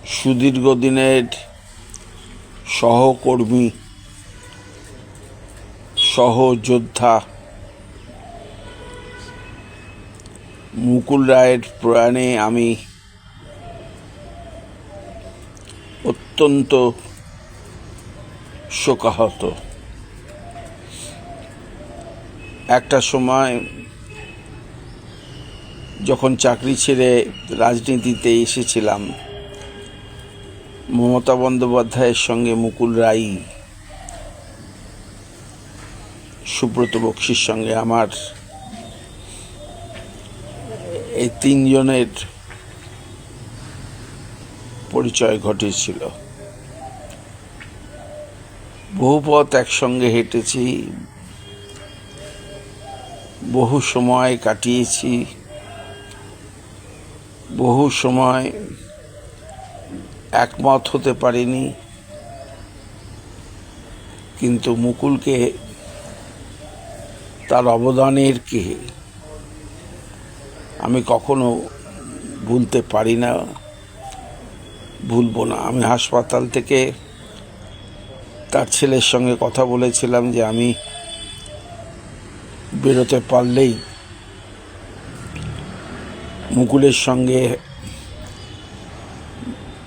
সুদীর্ঘ দিনের সহকর্মী, সহযোদ্ধা মুকুল রায়ের প্রয়াণে আমি অত্যন্ত শোকাহত। একটা সময় যখন চাকরি ছেড়ে রাজনীতিতে এসেছিলাম, মমতা বন্দ্যোপাধ্যায়ের সঙ্গে মুকুল রায়, সুব্রত বক্সির সঙ্গে আমার এই তিনজনের পরিচয় ঘটেছিল। বহু পথ একসঙ্গে হেঁটেছি, বহু সময় কাটিয়েছি, বহু সময় একমত হতে পারিনি, কিন্তু মুকুলকে, তার অবদানের আমি কখনো ভুলতে পারি না, ভুলবো না। আমি হাসপাতাল থেকে তার ছেলের সঙ্গে কথা বলেছিলাম যে আমি বেরোতে পারলেই মুকুলের সঙ্গে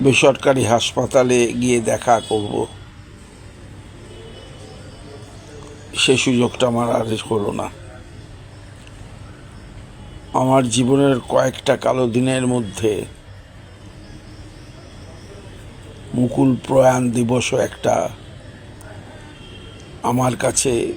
বেসরকারি হাসপাতালে গিয়ে দেখা করব। সে সুযোগটা আমার আর হলো না। আমার জীবনের কয়েকটা কালো দিনের মধ্যে মুকুল প্রয়াণ দিবসও একটা আমার কাছে